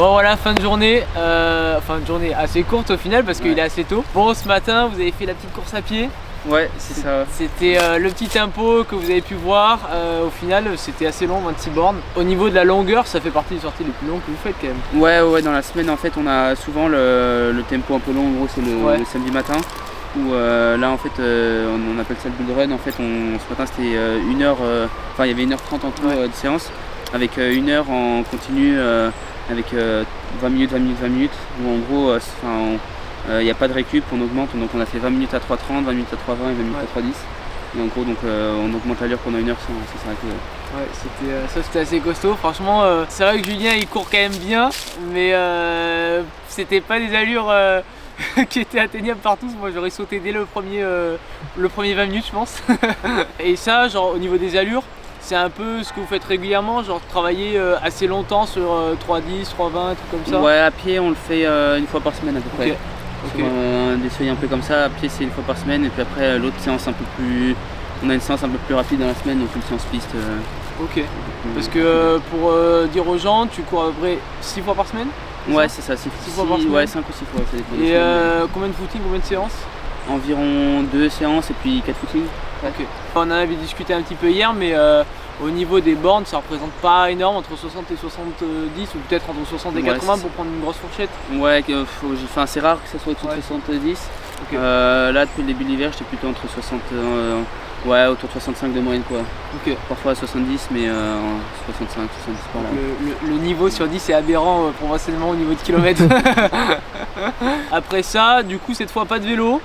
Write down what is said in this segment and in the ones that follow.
Bon voilà, fin de journée assez courte au final parce qu'il est assez tôt. Bon, ce matin vous avez fait la petite course à pied. Ouais, c'est ça. C'était le petit tempo que vous avez pu voir. Au final, c'était assez long, 26 bornes. Au niveau de la longueur, ça fait partie des sorties les plus longues que vous faites quand même. Ouais, dans la semaine en fait, on a souvent le tempo un peu long. En gros, c'est le samedi matin. Où là en fait, on appelle ça le build run. En fait, ce matin c'était 1 heure, il y avait 1h30 en tout de séance, avec 1 heure en continu, avec 20 minutes, où en gros, il n'y a pas de récup, on augmente, donc on a fait 20 minutes à 3,30, 20 minutes à 3,20 et 20 minutes à 3,10. Et en gros, donc, on augmente l'allure pendant 1 heure sans s'arrêter. Ouais, c'était assez costaud. Franchement, c'est vrai que Julien il court quand même bien, mais c'était pas des allures qui étaient atteignables par tous. Moi j'aurais sauté dès le premier 20 minutes, je pense. Et ça, genre au niveau des allures, c'est un peu ce que vous faites régulièrement, genre travailler assez longtemps sur 3,10, 3,20, trucs comme ça. Ouais, à pied on le fait 1 fois par semaine à peu près. Okay. Des seuils un peu comme ça, à pied c'est 1 fois par semaine, et puis après l'autre séance un peu plus. On a une séance un peu plus rapide dans la semaine, donc une séance piste. Ok. Parce que pour dire aux gens, tu cours à peu près 6 fois par semaine? Ouais, c'est ça, 6 fois par semaine. Ouais, 5 ou 6 fois, ça dépend. Et combien de footing, combien de séances? Environ 2 séances et puis 4 footings. Ok. On en avait discuté un petit peu hier, mais au niveau des bornes, ça représente pas énorme, entre 60 et 70, ou peut-être entre 60 et 80 pour prendre une grosse fourchette. Ouais, c'est rare que ça soit au-dessus de 70. Okay. Là, depuis le début de l'hiver, j'étais plutôt entre 60, autour de 65 de moyenne quoi. Okay. Parfois à 70, mais 65, 70 par là. Le niveau sur 10 est aberrant proportionnellement au niveau de kilomètres. Après ça, du coup, cette fois pas de vélo.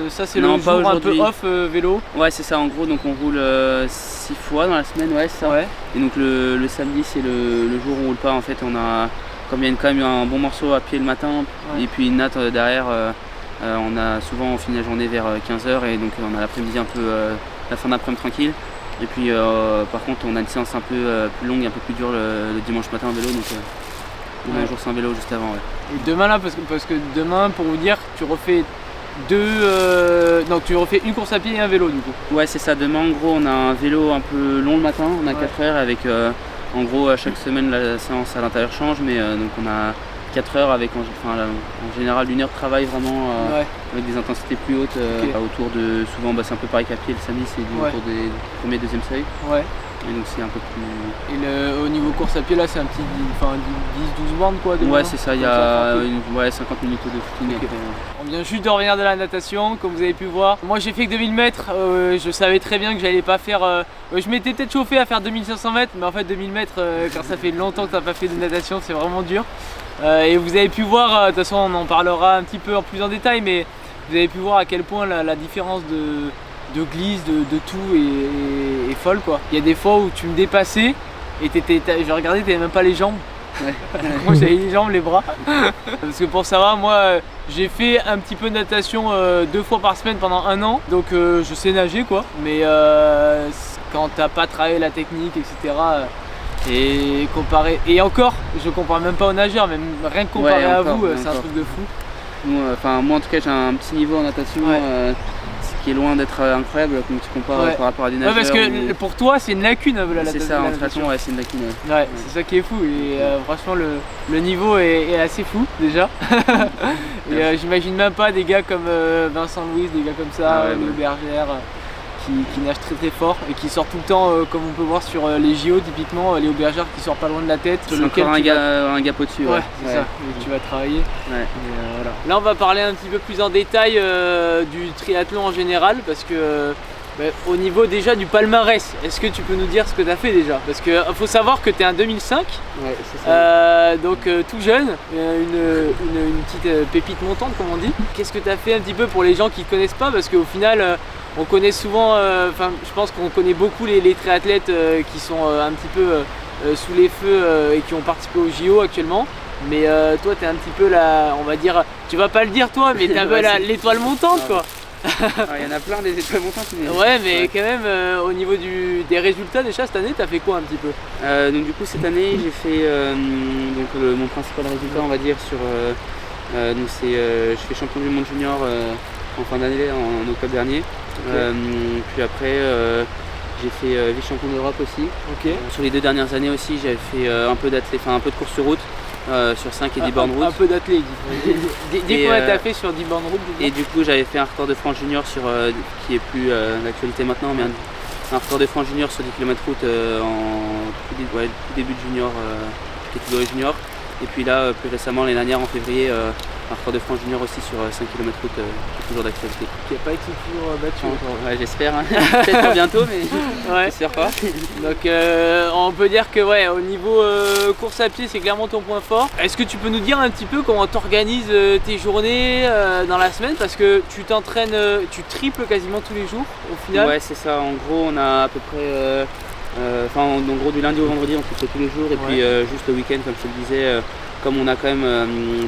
Ça c'est le jour un peu off vélo. Ouais, c'est ça, en gros, donc on roule 6 fois dans la semaine, ouais, c'est ça. Ouais. Et donc le samedi c'est le jour où on roule pas, en fait, on a, comme il y a quand même un bon morceau à pied le matin, et puis une natte derrière, on finit la journée vers 15h, et donc on a l'après-midi un peu, la fin d'après-midi tranquille. Et puis par contre on a une séance un peu plus longue, un peu plus dure le dimanche matin en vélo, donc on a un jour sans vélo juste avant. Ouais. Et demain là, parce que demain, pour vous dire, tu refais tu refais une course à pied et un vélo du coup. Ouais, c'est ça. Demain en gros on a un vélo un peu long le matin, on a 4 heures avec en gros chaque semaine la séance à l'intérieur change, mais donc on a 4 heures avec en général 1 heure de travail vraiment avec des intensités plus hautes, autour de, souvent c'est un peu pareil qu'à pied, le samedi c'est autour des premiers, deuxième seuil. Ouais. Et donc c'est un peu plus. Et au niveau course à pied là c'est un petit 10-12 bornes quoi. Ouais, c'est ça, il y a 50 minutes de footing. Okay. On vient juste de revenir de la natation, comme vous avez pu voir. Moi j'ai fait que 2000 mètres, je savais très bien que j'allais pas faire. Je m'étais peut-être chauffé à faire 2500 mètres, mais en fait 2000 mètres, quand ça fait longtemps que t'as pas fait de natation, c'est vraiment dur. Et vous avez pu voir, de toute façon on en parlera un petit peu en plus en détail, mais vous avez pu voir à quel point la différence de glisse, de tout est folle quoi. Il y a des fois où tu me dépassais et je regardais, t'avais même pas les jambes. Ouais. Moi j'avais les jambes, les bras. Parce que pour savoir, moi j'ai fait un petit peu de natation 2 fois par semaine pendant 1 an, donc je sais nager quoi. Mais quand t'as pas travaillé la technique, etc. Et comparé, et encore, je compare même pas aux nageurs, même rien que comparé à vous, c'est un truc de fou. Moi en tout cas j'ai un petit niveau en natation, ce qui est loin d'être incroyable quand tu compares par rapport à des nageurs. Ouais, parce que pour toi c'est une lacune la natation. C'est ça, en natation, c'est une lacune. Ouais, c'est ça qui est fou, et franchement le niveau est assez fou déjà. Et j'imagine même pas des gars comme Vincent Louis, des gars comme ça, Léo Bergère, qui nage très très fort et qui sort tout le temps, comme on peut voir sur les JO typiquement, Léo Bergère qui sort pas loin de la tête. C'est encore un gap au-dessus. Ouais, c'est ça, tu vas travailler. Ouais. Voilà. Là on va parler un petit peu plus en détail du triathlon en général, parce que au niveau déjà du palmarès, est-ce que tu peux nous dire ce que tu as fait déjà? Parce qu'il faut savoir que tu es un 2005, c'est ça. Donc tout jeune, une petite pépite montante comme on dit. Qu'est-ce que tu as fait un petit peu pour les gens qui ne connaissent pas? Parce qu'au final, on connaît souvent, je pense qu'on connaît beaucoup les triathlètes qui sont un petit peu sous les feux et qui ont participé au JO actuellement. Mais toi tu es un petit peu on va dire, tu vas pas le dire toi, mais tu es un peu l'étoile montante quoi. Il y en a plein des étoiles montantes. Ouais, mais quand même au niveau des résultats déjà cette année, tu as fait quoi un petit peu? Donc du coup cette année j'ai fait mon principal résultat on va dire sur je fais champion du monde junior en fin d'année en octobre dernier. Puis après j'ai fait vice-champion d'Europe aussi. Sur les 2 dernières années aussi j'avais fait un peu de course sur route. sur 5 et 10 bornes Un route. peu d'athlète. Dis combien t'as fait sur 10 bornes route? Et du coup j'avais fait un record de France junior qui est plus d'actualité maintenant, mais un record de France junior sur 10 km route en tout début de junior, catégorie junior. Et puis là, plus récemment, l'année dernière, en février, un record de France junior aussi sur 5 km route, qui est toujours d'actualité. Qui n'a pas été toujours battu. Ouais, j'espère, hein. Peut-être pour bientôt, mais ouais. j'espère pas. Donc on peut dire que ouais, au niveau course à pied, c'est clairement ton point fort. Est-ce que tu peux nous dire un petit peu comment tu organises tes journées dans la semaine? Parce que tu t'entraînes, tu triples quasiment tous les jours au final. Ouais, c'est ça. En gros, on a à peu près... en gros du lundi au vendredi on fait tous les jours et puis juste le week-end comme je te le disais, comme on a quand même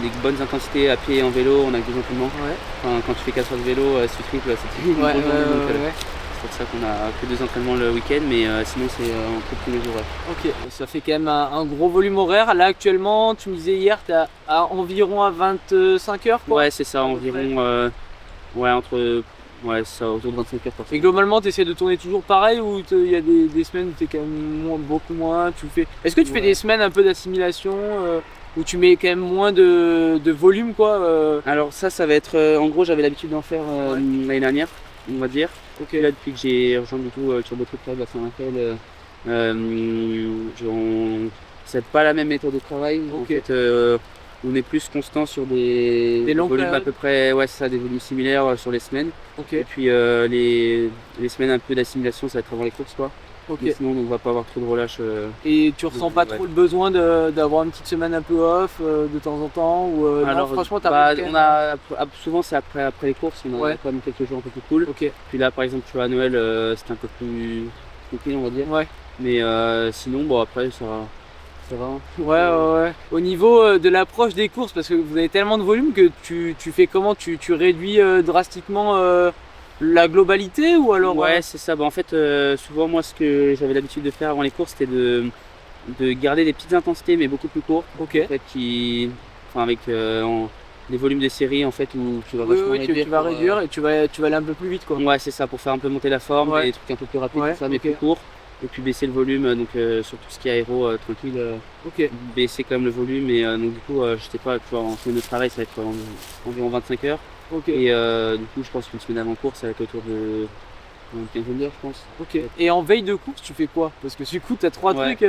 des bonnes intensités à pied et en vélo, on a que des entraînements. Enfin, quand tu fais 4 heures de vélo, si tu triples, c'est une bonne journée. C'est pour ça qu'on a que 2 entraînements le week-end, mais sinon c'est on triple tous les jours. Ok, ça fait quand même un gros volume horaire. Là actuellement, tu me disais hier, tu es environ à 25 heures quoi. Ouais, c'est ça, environ ça, autour de 25 heures par semaine. Et globalement, tu essaies de tourner toujours pareil ou il y a des semaines où tu es quand même beaucoup moins Est-ce que tu fais des semaines un peu d'assimilation où tu mets quand même moins de volume quoi Alors ça va être... en gros, j'avais l'habitude d'en faire l'année dernière, on va dire. Okay. Là, depuis que j'ai rejoint du coup sur Turbo Club à Saint-Raphaël, c'est pas la même méthode de travail. Okay. En fait, on est plus constant sur des volumes à peu près, des volumes similaires sur les semaines. Okay. Et puis les semaines un peu d'assimilation, ça va être avant les courses quoi. Okay. Sinon on va pas avoir trop de relâche. Et tu ressens pas trop le besoin d'avoir une petite semaine un peu off de temps en temps ou alors, non, franchement souvent c'est après les courses, on a quand même quelques jours un peu plus cool. Okay. Puis là par exemple tu vois à Noël c'était un peu plus tranquille on va dire. Ouais. Mais sinon après ça va. Ouais. Au niveau de l'approche des courses, parce que vous avez tellement de volume que tu fais comment? Tu réduis drastiquement la globalité ou alors Ouais, c'est ça. En fait, souvent moi ce que j'avais l'habitude de faire avant les courses, c'était de garder des petites intensités mais beaucoup plus courtes. Ok. En fait, avec des volumes de série en fait où tu vas tu vas réduire et tu vas aller un peu plus vite quoi. Ouais, c'est ça, pour faire un peu monter la forme, des trucs un peu plus rapides, tout ça, mais plus court. Et puis baisser le volume, donc sur tout ce qui est aéro tranquille, baisser quand même le volume. Et donc du coup, je sais pas, tu vois, en semaine de travail ça va être environ 25 heures. Et du coup, je pense qu'une semaine avant course ça va être autour de une quinzaine d'heures, je pense. Ok. Et en veille de course, tu fais quoi? Parce que du coup, tu as 3 trucs.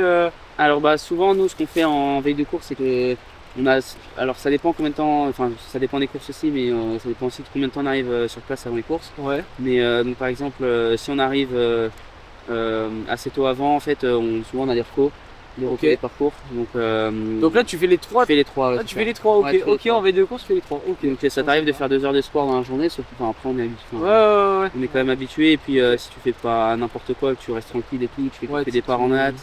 Alors souvent, nous, ce qu'on fait en veille de course, c'est que alors ça dépend combien de temps, enfin ça dépend des courses aussi, mais ça dépend aussi de combien de temps on arrive sur place avant les courses. Ouais. Mais donc par exemple, si on arrive assez tôt avant, en fait, souvent on a des recos, des parcours. Donc là tu fais les 3. Tu fais les 3. Tu fais les 3, ok. Ok, en veille de course, tu fais les 3. Ok. Donc ça t'arrive de faire 2 heures de sport dans la journée, sauf que après on est habitué. On est quand même habitué, et puis si tu fais pas n'importe quoi, que tu restes tranquille et tout, tu fais quelques départs en hâte,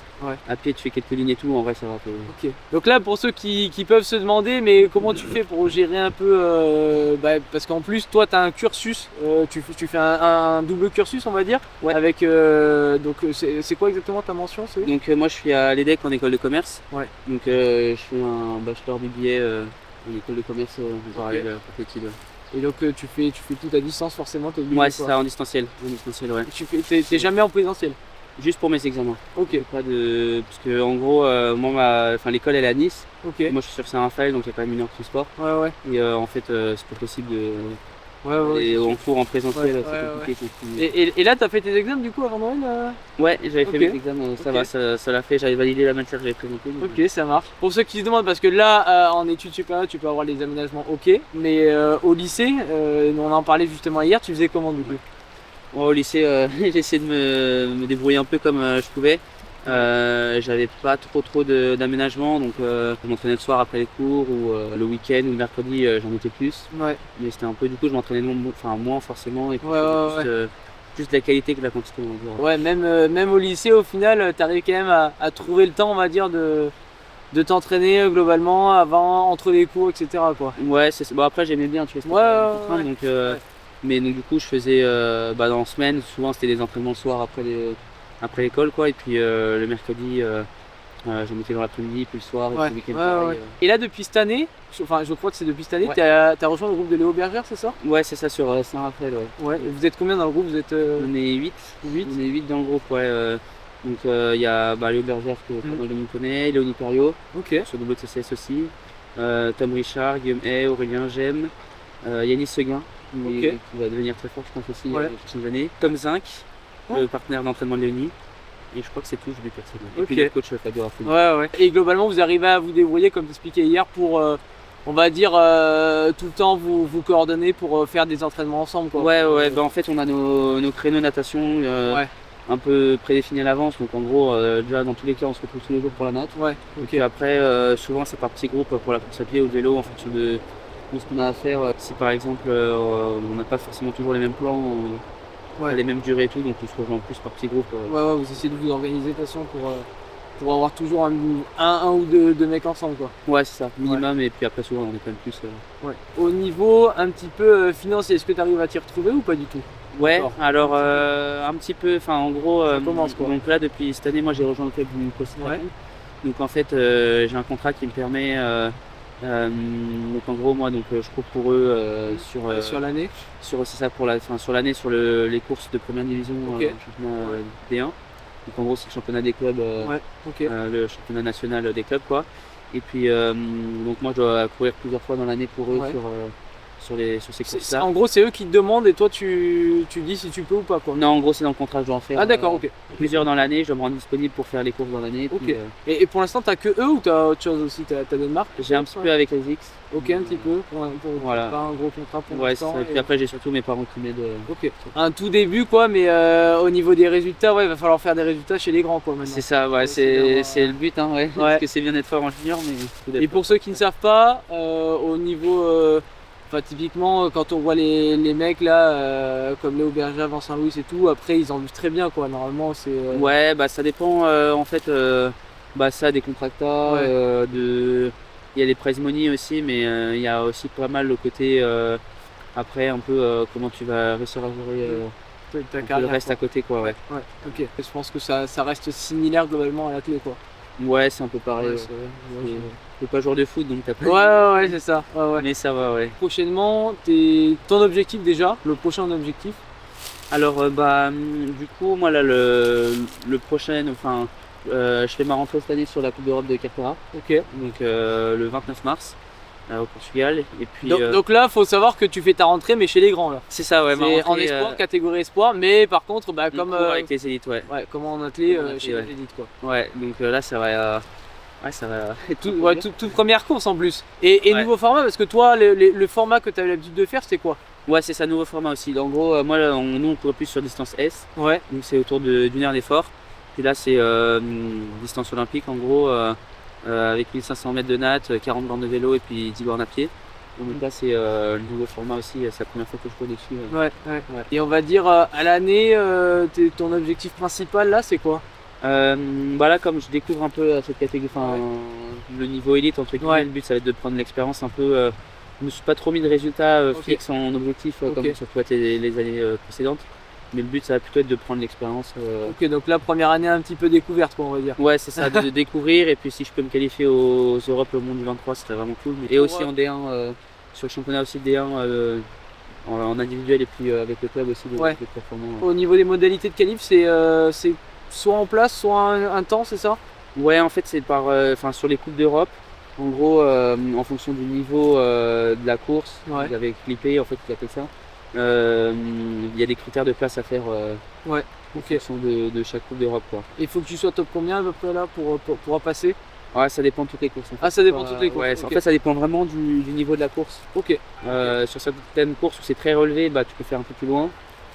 à pied tu fais quelques lignes et tout, en vrai ça va. Ok. Donc là pour ceux qui peuvent se demander, mais comment tu fais pour gérer un peu, parce qu'en plus toi tu as un cursus, tu fais un double cursus on va dire, avec donc c'est quoi exactement ta mention? Donc moi je suis à l'EDEC en école de commerce. Donc je fais un bachelor BBA en école de commerce en parallèle pour l'étude. Et donc tu fais tout à distance forcément? Ouais, c'est ça, en distanciel. T'es jamais en présentiel? Juste pour mes examens. Ok. Parce que en gros, l'école elle est à Nice. Ok. Moi je suis sur Saint-Raphaël, donc il y a quand même 1 heure de transport. Ouais. Et en fait c'est pas possible de... Et en cours en présentiel, c'est compliqué. Et là, tu as fait tes examens du coup avant Noël Ouais, j'avais fait mes examens, ça va, ça l'a fait, j'avais validé la matière que j'avais présentée. Ok, ça marche. Pour ceux qui se demandent, parce que là, en études supérieures, tu peux avoir les aménagements, ok, mais au lycée, on en parlait justement hier, tu faisais comment du coup? Au lycée, j'ai essayé de me débrouiller un peu comme je pouvais. J'avais pas trop d'aménagement, donc je m'entraînais le soir après les cours ou le week-end ou le mercredi j'en étais plus. Mais c'était un peu, du coup je m'entraînais moins forcément et plus de la qualité que de la quantité. Ouais, même au lycée au final tu arrives quand même à trouver le temps on va dire de t'entraîner globalement entre les cours etc. quoi. Ouais, après j'aimais bien, tu vois, mais donc du coup je faisais en semaine, souvent c'était des entraînements le soir après l'école quoi, et puis le mercredi j'en mettais dans l'après-midi, puis le soir, et puis le week-end pareil. Et là depuis cette année, je crois que c'est depuis cette année, t'as rejoint le groupe de Léo Bergère, c'est ça? Ouais, c'est ça, sur Saint-Raphaël. Ouais. Et vous êtes combien dans le groupe? On est 8. On est 8 dans le groupe, Donc il y a Léo Bergère que tout le monde connaît, Léonie Perriot, sur WTCS aussi, Tom Richard, Guillaume Hay, Aurélien Gemme, Yanis Seguin, qui va devenir très fort je pense aussi les prochaines années, Tom Zinc, le partenaire d'entraînement de Léonie. Et je crois que c'est tout, je l'ai personne. Et puis le coach Fabio Raffoni. Ouais. Et globalement, vous arrivez à vous débrouiller, comme tu expliquais hier, pour, on va dire, tout le temps vous coordonner pour faire des entraînements ensemble, quoi. Ouais. En fait, on a nos créneaux natation un peu prédéfinis à l'avance. Donc en gros, déjà dans tous les cas, on se retrouve tous les jours pour la natte. Et puis après, souvent c'est par petits groupes pour la course à pied ou le vélo en fonction de ce qu'on a à faire. Si par exemple, on n'a pas forcément toujours les mêmes plans. Les mêmes durées et tout, donc on se rejoint plus par petits groupes. Vous essayez de vous organiser de toute façon pour avoir toujours un ou deux mecs ensemble, quoi. Ouais, c'est ça, minimum, et puis après souvent on est quand même plus. Au niveau un petit peu financier, est-ce que tu arrives à t'y retrouver ou pas du tout? Ouais, alors un petit peu, enfin en gros, commence, quoi. Donc là depuis cette année, moi j'ai rejoint le club du Costa. Donc en fait, j'ai un contrat qui me permet. Donc en gros moi je cours pour eux sur l'année sur l'année sur les courses de première division championnat D1. Donc en gros c'est le championnat des clubs, le championnat national des clubs quoi. Et puis donc moi je dois courir plusieurs fois dans l'année pour eux sur ces courses-là. En gros c'est eux qui te demandent et toi tu dis si tu peux ou pas, quoi. Non, en gros c'est dans le contrat, je dois en faire. Ah d'accord, plusieurs dans l'année, je dois me rendre disponible pour faire les courses dans l'année. Et pour l'instant t'as que eux ou t'as autre chose aussi, t'as d'autres marques? J'ai un petit peu avec les X. Un petit peu voilà. Pas un gros contrat pour l'instant. Et puis après j'ai surtout mes parents qui m'aident. Un tout début quoi, mais au niveau des résultats, il va falloir faire des résultats chez les grands, quoi, maintenant. C'est ça, c'est le but, parce que c'est bien d'être fort en junior, mais. Et pour ceux qui ne savent pas, au niveau typiquement quand on voit les mecs là comme Léo Berger, Vincent Louis et tout, après ils en vivent très bien, quoi. Normalement c'est ça dépend en fait ça des contracteurs, il y a les prize money aussi, mais il y a aussi pas mal le côté après un peu comment tu vas réussir à gérer le reste à côté, quoi. Je pense que ça reste similaire globalement à l'athlète, quoi. Ouais, c'est un peu pareil. T'es pas joueur de foot donc t'as pas. Ouais, c'est ça. Mais ça va, Prochainement, ton objectif déjà, le prochain objectif? Alors du coup moi là le prochain, je fais ma rentrée cette année sur la Coupe d'Europe de Carpera. Donc le 29 mars au Portugal. Et puis, donc là, faut savoir que tu fais ta rentrée, mais chez les grands là. C'est ça, ouais. C'est en espoir, catégorie espoir, mais par contre, comme avec les élites, comme en athlète chez les élites, quoi. Ouais, donc là, ça va. Toute première course en plus. Et nouveau format, parce que toi, le format que tu avais l'habitude de faire, c'est quoi? Ouais, c'est ça, nouveau format aussi. En gros, moi, nous, on court plus sur distance S. Donc c'est autour d'une heure d'effort. Puis là, c'est distance olympique, en gros. Avec 1500 mètres de natte, 40 bornes de vélo et puis 10 bornes à pied. Donc là c'est le nouveau format aussi, c'est la première fois que je cours dessus. Et on va dire à l'année, ton objectif principal là c'est quoi? Là comme je découvre un peu cette catégorie, le niveau élite entre guillemets, le but ça va être de prendre l'expérience un peu. Je me suis pas trop mis de résultats fixes en objectif comme ça peut être les années précédentes. Mais le but ça va plutôt être de prendre l'expérience. Donc la première année un petit peu découverte, quoi, on va dire. Ouais, c'est ça, de découvrir, et puis si je peux me qualifier aux Europes au monde du 23, ce serait vraiment cool. Et aussi en D1, sur le championnat aussi de D1 en individuel et puis avec le club aussi de performants. Au niveau des modalités de qualif, c'est soit en place, soit un temps, c'est ça? Ouais, en fait c'est sur les coupes d'Europe. En gros, en fonction du niveau de la course, vous avez clippé, en fait, ils appellent ça. Il y a des critères de place à faire en fonction de chaque coupe d'Europe, quoi. Il faut que tu sois top combien à peu près là pour passer? Ouais, ça dépend de toutes les courses. En fait. Ah, ça dépend de toutes les courses. Ouais, en fait, ça dépend vraiment du niveau de la course. Sur certaines courses où c'est très relevé, tu peux faire un peu plus loin.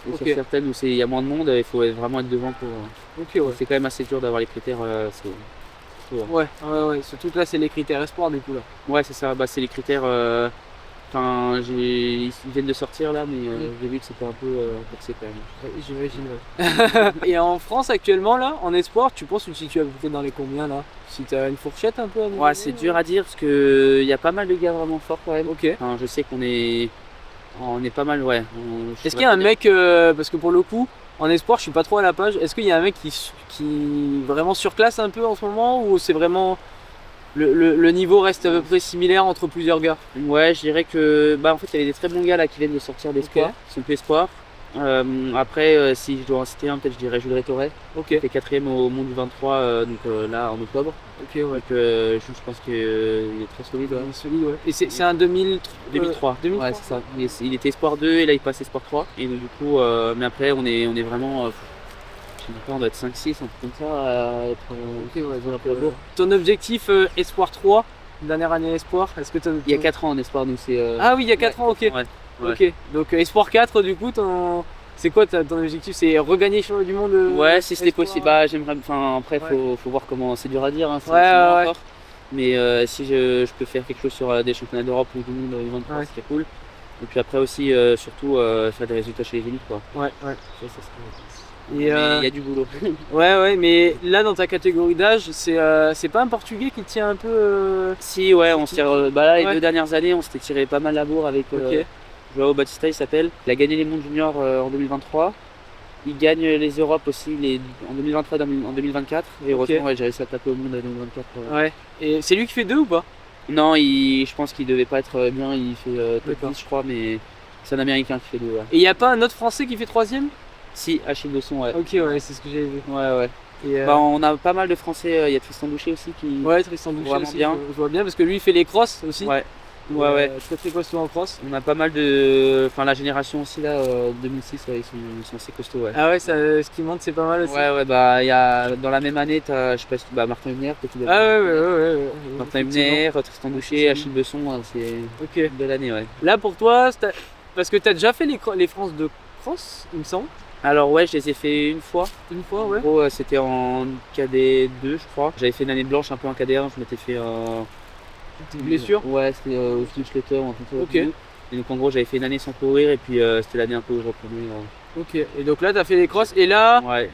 Et sur certaines où il y a moins de monde, il faut vraiment être devant pour. C'est quand même assez dur d'avoir les critères. Surtout que là, c'est les critères espoir du coup là. Ouais, c'est ça. C'est les critères. Ils viennent de sortir là, mais j'ai vu que c'était un peu forcé quand même. J'imagine. Et en France actuellement là, en espoir, tu penses que tu te situes à peu près dans les combien là? Si tu as une fourchette un peu à Ouais, c'est dur à dire parce qu'il y a pas mal de gars vraiment forts quand même. Je sais qu'on est pas mal, Est-ce qu'il y a un mec, parce que pour le coup, en espoir, je suis pas trop à la page, est-ce qu'il y a un mec qui vraiment surclasse un peu en ce moment, ou c'est vraiment. Le niveau reste à peu près similaire entre plusieurs gars? Ouais, je dirais que en fait il y avait des très bons gars là qui viennent de sortir d'espoir, qui sont plus espoirs. Après, si je dois en citer un, peut-être je dirais Jules Rétoré. Ok. Il fait 4ème au Monde du 23, là en octobre. Ok, ouais. Donc je pense qu'il est très solide. Ouais. Il est solide, ouais. Et c'est un 2003. 2003. Ouais, c'est ça. Il était Espoir 2 et là il passe Espoir 3. Et donc, du coup, mais après on est vraiment, je sais pas, on doit être 5-6, un truc comme ça, à être Ok, ouais, un peu lourd. Ton objectif Espoir 3, dernière année Espoir, est-ce que Il y a 4 ans en Espoir, donc c'est. Ah oui, il y a 4 ans, ok. Ouais. Ok, donc Espoir 4, du coup, c'est quoi ton objectif? C'est regagner champion du monde? Ouais, si c'était Espoir possible. Bah, j'aimerais. Enfin, après, faut voir comment. C'est dur à dire. Hein, c'est Ouais, loin ouais. encore. Mais si je peux faire quelque chose sur des championnats d'Europe ou du monde 2023, Ouais. c'est cool. Et puis après aussi, surtout, faire des résultats chez les élites, quoi. Ouais. Ça serait. Et Mais il y a du boulot. ouais, mais là dans ta catégorie d'âge, c'est pas un Portugais qui tient un peu. Si, ouais, on se tire. Bah là, les Ouais. 2 dernières années, on s'était tiré pas mal la bourre avec Ok. Joao Batista, il s'appelle. Il a gagné les mondes juniors en 2023. Il gagne les Europes aussi en 2023 et en 2024. Et heureusement, ouais, j'ai réussi à taper au monde en 2024. Ouais. Et c'est lui qui fait 2 ou pas? Non, je pense qu'il devait pas être bien. Il fait top D'accord. 10, je crois, mais c'est un Américain qui fait 2. Ouais. Et il y a pas un autre Français qui fait 3ème? Si, Achille Besson, ouais. Ok, ouais, c'est ce que j'avais vu. Ouais. Et, Bah, on a pas mal de Français. Il y a Tristan Boucher aussi qui. ouais, Tristan Boucher vraiment aussi, bien. je vois bien parce que lui il fait les crosses aussi. Ouais. Ouais. Très costaud en cross. On a pas mal de. Enfin, la génération aussi, là, 2006, ouais, ils sont assez costauds, ouais. Ah ouais, ce qui monte c'est pas mal aussi. Ouais, bah, dans la même année, t'as, je sais pas si Martin Hübner, que tu Ah ouais. Martin Effectivement. Hübner, Tristan Boucher, Achille Besson, c'est Ok. une belle année, ouais. Là pour toi, parce que t'as déjà fait les France de cross, il me semble. Alors, ouais, je les ai fait une fois. Une fois, En ouais. gros, c'était en KD2, je crois. J'avais fait une année blanche un peu en KD1, je m'étais fait. Une blessure. Ouais, c'était au Schletter ou un truc comme ça. Ok. Et donc, en gros, j'avais fait une année sans courir, et puis c'était l'année un peu où je reprenais. Ok. Et donc là t'as fait les crosses et là Ouais.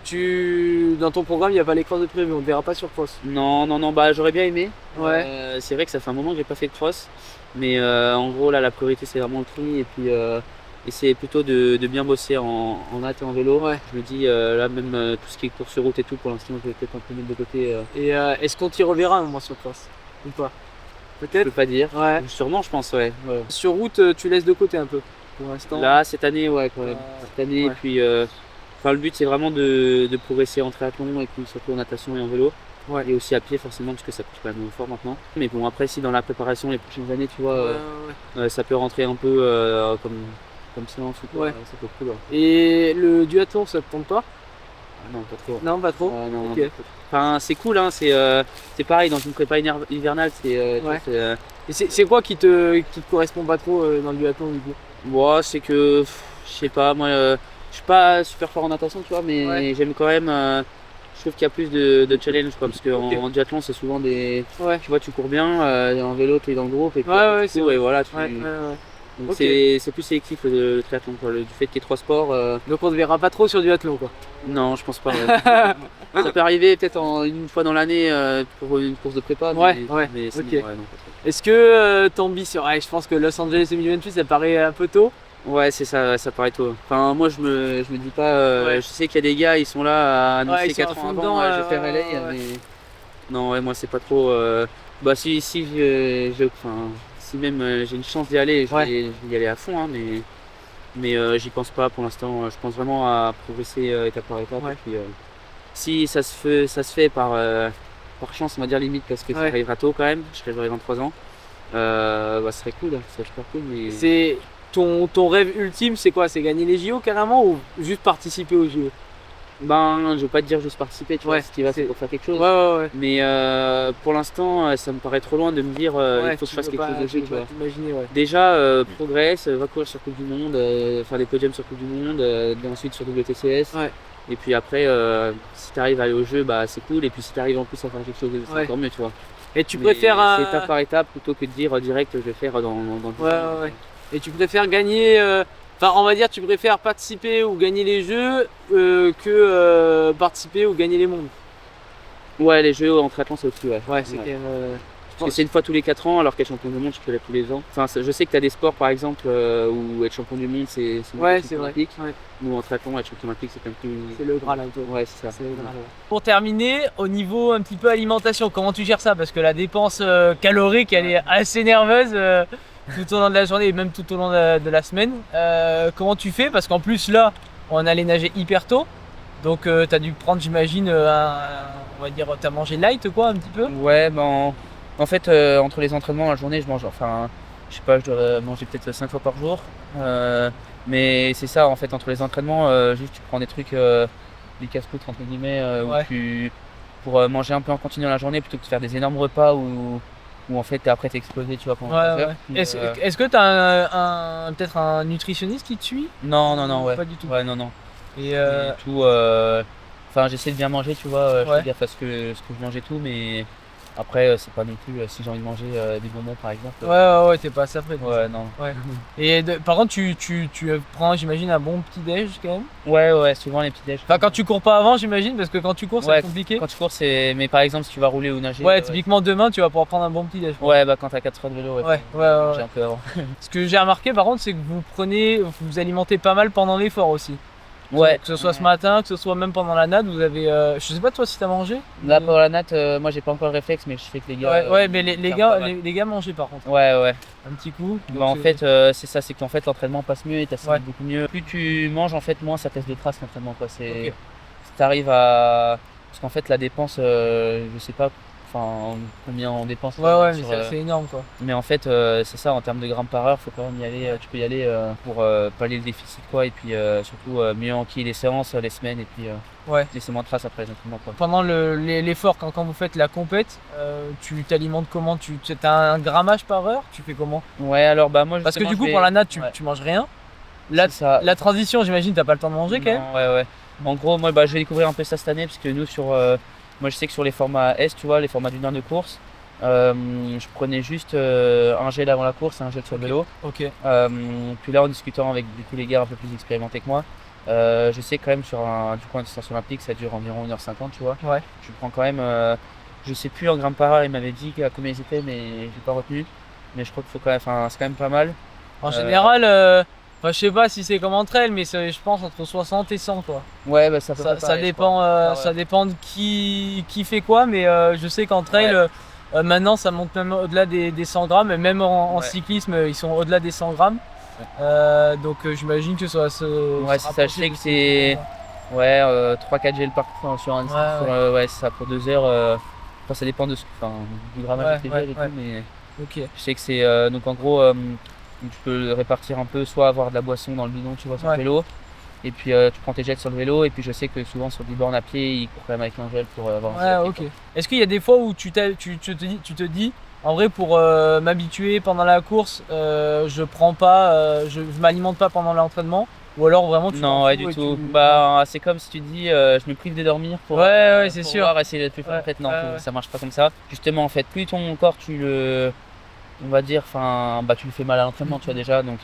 dans ton programme il n'y a pas les crosses de prévu, on ne verra pas sur cross. Non, bah j'aurais bien aimé. Ouais. C'est vrai que ça fait un moment que j'ai pas fait de cross, mais en gros là la priorité c'est vraiment le tri et puis essayer plutôt de bien bosser en hâte et en vélo. Ouais. Je me dis là même tout ce qui est course sur route et tout pour l'instant je vais peut-être un peu mettre de côté. Et est-ce qu'on t'y reverra un moment sur cross ou pas? Je Peut-être. peux pas dire. Ouais. Sûrement je pense ouais. Sur route tu laisses de côté un peu pour l'instant. Là cette année ouais quand même. Cette année ouais. et puis enfin le but c'est vraiment de progresser en triathlon et puis surtout en natation et en vélo. Ouais. Et aussi à pied forcément parce que ça coûte quand même fort maintenant. Mais bon après si dans la préparation les prochaines années tu vois ça peut rentrer un peu comme séance ou quoi, Ouais. ça peut être cool. Ouais. Et le duathlon ça te tente pas? Ah non pas trop. Non, pas trop. Non, Ok. non. Enfin c'est cool hein, c'est pareil dans une prépa hivernale Ouais. Et c'est quoi qui te correspond pas trop dans le duathlon du coup? moi c'est que je sais pas moi je suis pas super fort en natation tu vois mais Ouais. j'aime quand même je trouve qu'il y a plus de challenge quoi parce que Ok. en duathlon c'est souvent des Ouais. tu vois tu cours bien en vélo tu es dans le groupe et puis Ouais, tu c'est cours vrai. et voilà tu Ouais. donc Ok. c'est plus sélectif le triathlon quoi. Du fait qu'il y ait 3 sports Donc on te verra pas trop sur duathlon quoi. non je pense pas ouais. Ça peut arriver peut-être une fois dans l'année pour une course de prépa Ouais, mais sinon, ok. ouais, non, pas trop. Est-ce que t'ambitions? Ouais, je pense que Los Angeles 2028 ça paraît un peu tôt. Ouais c'est ça paraît tôt. Enfin moi je me dis pas Ouais. je sais qu'il y a des gars ils sont là à annoncer ils sont à 4 ans fond avant dedans, je vais faire LA ouais. mais non ouais moi c'est pas trop bah si enfin si même j'ai une chance d'y aller je vais y aller à fond hein, mais j'y pense pas pour l'instant. Je pense vraiment à progresser étape par étape Ouais. et puis si ça se fait par chance on va dire limite parce que ça Ouais. arrivera tôt quand même j'aurai 23 ans bah ce serait cool ça serait super cool mais C'est ton rêve ultime, c'est quoi? C'est gagner les JO carrément ou juste participer aux JO? ben je veux pas te dire juste participer tu vois Ouais, si tu vas c'est c'est- pour faire quelque chose Ouais. mais pour l'instant ça me paraît trop loin de me dire il faut que je fasse quelque chose de jeu tu vois. T'imaginer, ouais. Déjà progresse, va courir sur Coupe du Monde, faire des podiums sur Coupe du Monde, ensuite sur WTCS. Ouais. Et puis après, si tu arrives à aller au jeu, bah c'est cool. Et puis si tu arrives en plus à faire quelque chose, c'est Ouais. encore mieux, tu vois. Et tu Mais préfères c'est étape par étape plutôt que de dire direct je vais faire dans le Ouais. Et tu préfères gagner, enfin on va dire tu préfères participer ou gagner les jeux que participer ou gagner les mondes. Ouais, les jeux en triathlon c'est au-dessus, ouais. Ouais, c'est Ouais. quand même. Parce que c'est une fois tous les 4 ans, alors qu'être champion du monde, je peux l'être tous les ans. Enfin, je sais que tu as des sports par exemple où être champion du monde c'est Ouais, champion c'est vrai. olympique. Ouais. Nous en triathlon, être champion olympique c'est quand même plus. C'est le Graal un peu. Ouais, c'est ça. C'est le Graal, ouais. Pour terminer, au niveau un petit peu alimentation, comment tu gères ça? Parce que la dépense calorique elle est assez nerveuse tout au long de la journée et même tout au long de la semaine. Comment tu fais? Parce qu'en plus là, on allait nager hyper tôt. Donc tu as dû prendre, j'imagine, on va dire, tu as mangé light quoi, un petit peu? Ouais, en fait, entre les entraînements, la journée, je mange, enfin, je sais pas, je dois manger peut-être 5 fois par jour. Mais c'est ça, en fait, entre les entraînements, juste tu prends des trucs, des casse-croûtes, entre guillemets, pour manger un peu en continu dans la journée plutôt que de faire des énormes repas où en fait, après, t'es explosé, tu vois, pendant 3 heures. Puis, Est-ce que tu as peut-être un nutritionniste qui te suit? Non, ouais. Pas du tout. Ouais, non. Et Du tout, enfin, j'essaie de bien manger, tu vois, je fais gaffe à ce que je mange et tout, mais après, c'est pas non plus si j'ai envie de manger des bonbons par exemple. Ouais, t'es pas assez après. Ouais, non. Ouais. Et par contre, tu prends, j'imagine, un bon petit déj quand même? Ouais, souvent les petits déj. Enfin, quand tu cours pas avant, j'imagine, parce que quand tu cours, c'est compliqué. Quand tu cours, c'est. Mais par exemple, si tu vas rouler ou nager. Ouais, typiquement demain, tu vas pouvoir prendre un bon petit déj. Ouais, bah quand t'as 4 heures de vélo, ouais. J'ai un peu avant. Ce que j'ai remarqué par contre, c'est que vous alimentez pas mal pendant l'effort aussi. Ouais. Que ce soit ce matin, que ce soit même pendant la nade, vous avez. Je sais pas toi si t'as mangé. Là pendant la nade, moi j'ai pas encore le réflexe, mais je sais que les gars. Ouais, mais les gars mangeaient par contre. Ouais. Un petit coup. Bah en fait, c'est ça, c'est qu'en fait l'entraînement passe mieux et t'assimiles beaucoup mieux. Plus tu manges, en fait, moins ça te laisse de traces l'entraînement, quoi. Si t'arrives à. Parce qu'en fait, la dépense, je sais pas. Enfin, combien on dépense. Ouais, mais c'est énorme quoi. Mais en fait, c'est ça, en termes de grammes par heure, faut quand même y aller. Tu peux y aller pour pallier le déficit, quoi. Et puis surtout mieux enquiller les séances, les semaines, et puis laisser moins de traces après les entraînements, quoi. Pendant l'effort, quand vous faites la compète, tu t'alimentes comment? Tu as un grammage par heure? Tu fais comment? Ouais, alors bah moi. Parce que du coup, pour la nade, tu manges rien. La transition, j'imagine, t'as pas le temps de manger quand même? Ouais. En gros, moi, je vais découvrir un peu ça cette année, parce que nous, moi, je sais que sur les formats S, tu vois, les formats d'une heure de course, je prenais juste un gel avant la course et un gel sur le vélo. Ok. Puis là, en discutant avec du coup les gars un peu plus expérimentés que moi, je sais quand même sur du coup, une distance olympique, ça dure environ 1h50, tu vois. Ouais. Je prends quand même, je sais plus en grammes par heure, il m'avait dit à combien ils étaient, mais j'ai pas retenu. Mais je crois qu'il faut quand même, enfin, c'est quand même pas mal. En général, je sais pas si c'est comme entre elles, mais je pense entre 60 et 100 quoi. Ouais, bah ça dépend, ça dépend de qui fait quoi, mais je sais qu'entre elles, maintenant ça monte même au-delà des 100 grammes, et même en cyclisme, ils sont au-delà des 100 grammes. Donc j'imagine que ça va se. Ouais, c'est ça, je sais que c'est 3-4 gels par sur un c'est ça pour 2 heures. Enfin, ça dépend du grammage des gels et tout, mais je sais que c'est donc en gros. Tu peux le répartir un peu, soit avoir de la boisson dans le bidon, tu vois, sur le vélo, et puis tu prends tes gels sur le vélo, et puis je sais que souvent sur des bornes à pied, ils courent quand même avec un gel pour avoir un ok. Est-ce qu'il y a des fois où tu te dis, en vrai, pour m'habituer pendant la course, je prends pas, je m'alimente pas pendant l'entraînement, ou alors vraiment tu Non, ouais, du tout. Bah, c'est comme si tu dis, je me prive de dormir pour c'est pour sûr. essayer d'être plus fort. En fait, non, ça marche pas comme ça. Justement, en fait, plus ton corps on va dire, tu le fais mal à l'entraînement, tu vois déjà, donc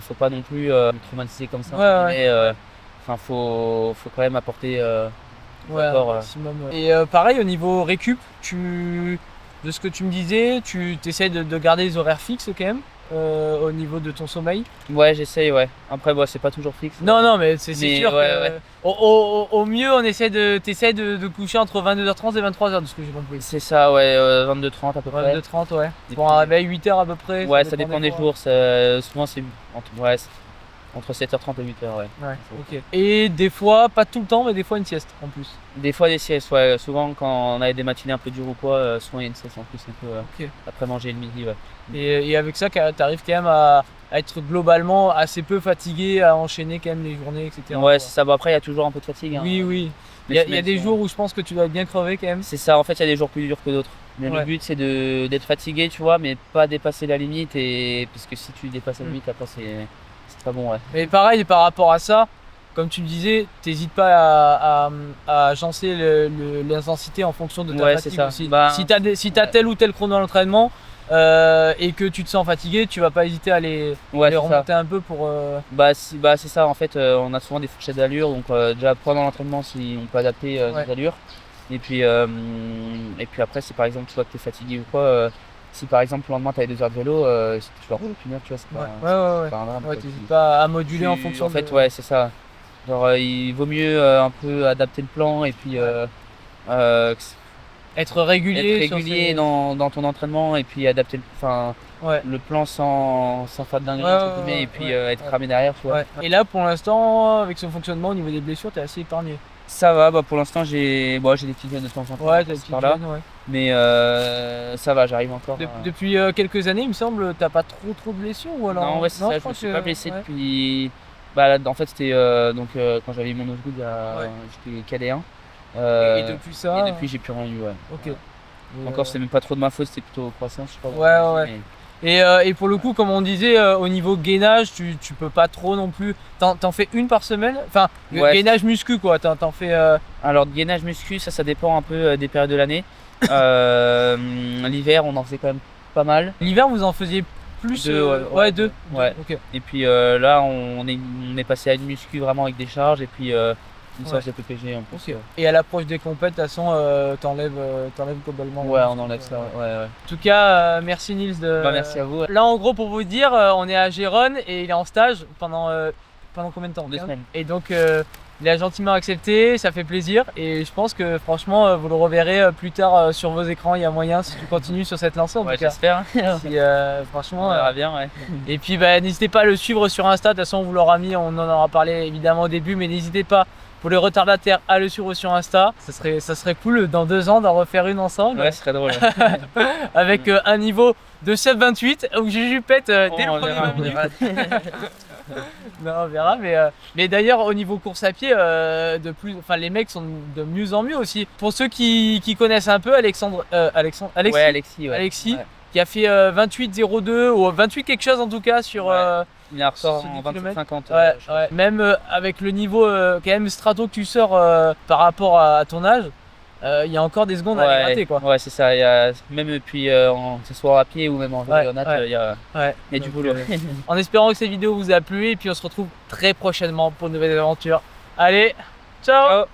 faut pas non plus traumatiser comme ça. Faut quand même apporter maximum. Et pareil au niveau récup, de ce que tu me disais, tu essaies de garder les horaires fixes quand même au niveau de ton sommeil? Ouais, j'essaye, ouais. Après, c'est pas toujours fixe. Non, mais c'est sûr que au mieux, t'essaies de coucher entre 22h30 et 23h, de ce que j'ai compris. C'est ça, ouais, 22h30 à peu près. 22h30, ouais. Pour un réveil 8h à peu près. Ouais, ça dépend des jours. Souvent, c'est entre 7h30 et 8h, ouais. Ok. Et des fois, pas tout le temps, mais des fois une sieste en plus. Des fois des siestes, ouais. Souvent, quand on avait des matinées un peu dures ou quoi, souvent il y a une sieste en plus un peu après manger le midi, ouais. Et avec ça, t'arrives quand même à être globalement assez peu fatigué, à enchaîner quand même les journées, etc. Ouais, c'est ça. Bon, après, il y a toujours un peu de fatigue. Hein. Oui. Il y a des jours où je pense que tu dois être bien crevé quand même. C'est ça, en fait, il y a des jours plus durs que d'autres. Mais le but, c'est d'être fatigué, tu vois, mais pas dépasser la limite. Parce que si tu dépasses la limite, après, c'est pas bon, ouais. Mais pareil, par rapport à ça, comme tu me disais, t'hésites pas à agencer l'intensité en fonction de ta fatigue aussi. Si t'as tel ou tel chrono à l'entraînement et que tu te sens fatigué, tu vas pas hésiter à les remonter un peu pour. C'est ça, en fait, on a souvent des fourchettes d'allure, donc déjà pendant l'entraînement, si on peut adapter les allures. Et puis après, si par exemple tu vois que t'es fatigué ou quoi. Si par exemple le lendemain tu as 2 heures de vélo, si tu vas rouler une heure, tu vois, c'est pas un drame. Ouais, t'hésites pas à moduler en fonction. En fait, c'est ça. Genre, il vaut mieux un peu adapter le plan et puis Être régulier, être régulier dans ton entraînement et puis adapter le plan sans faire de dinguerie entre guillemets, et puis être cramé derrière, tu vois. Et là pour l'instant avec son fonctionnement au niveau des blessures t'es assez épargné. Ça va, pour l'instant j'ai des petites graines de temps en temps t'as des petites par là, graines, mais ça va, j'arrive encore. Depuis quelques années il me semble t'as pas trop de blessures ou alors? Non, c'est ça, je me suis pas blessé depuis. En fait c'était quand j'avais mon nose good, j'étais cadet 1. Et depuis ça? Et depuis j'ai plus rien eu, Ok. Encore c'était même pas trop de ma faute, c'était plutôt croissance, je crois. Et pour le coup, comme on disait, au niveau gainage, tu peux pas trop non plus. T'en fais une par semaine? Enfin, gainage muscu quoi, t'en fais. Alors, gainage muscu, ça dépend un peu des périodes de l'année. L'hiver, on en faisait quand même pas mal. L'hiver, vous en faisiez plus? Deux. Ok. Et puis là, on est passé à une muscu vraiment avec des charges et puis une séance de PPG en plus. Et à l'approche des compètes, de toute façon, t'enlèves globalement. Ouais, on enlève ça. En tout cas, merci Nils. Merci à vous. Là, en gros, pour vous dire, on est à Gérone et il est en stage pendant combien de temps? 2 semaines. Et donc, il a gentiment accepté, ça fait plaisir. Et je pense que franchement, vous le reverrez plus tard sur vos écrans. Il y a moyen si tu continues sur cette lancée. En tout cas, j'espère. Franchement, on verra bien. Et puis, n'hésitez pas à le suivre sur Insta. De toute façon, on vous l'aura mis, on en aura parlé évidemment au début, mais n'hésitez pas. Pour les retardataires, à le suivre sur Insta. Ça serait cool dans 2 ans d'en refaire une ensemble. Ouais, ce serait drôle. Avec un niveau de sub 28 où Juju pète dès le premier 20 minutes. Non, on verra. Mais d'ailleurs, au niveau course à pied, les mecs sont de mieux en mieux aussi. Pour ceux qui connaissent un peu, Alexis, qui a fait 28,02 ou 28 quelque chose en tout cas sur. Il a ressort en 27,50. Même avec le niveau quand même strato que tu sors par rapport à ton âge, il y a encore des secondes à aller gratter quoi. Ouais, c'est ça. Même depuis que ce soit à pied ou même en vélo, il y a du boulot. En espérant que cette vidéo vous a plu et puis on se retrouve très prochainement pour de nouvelles aventures. Allez, ciao.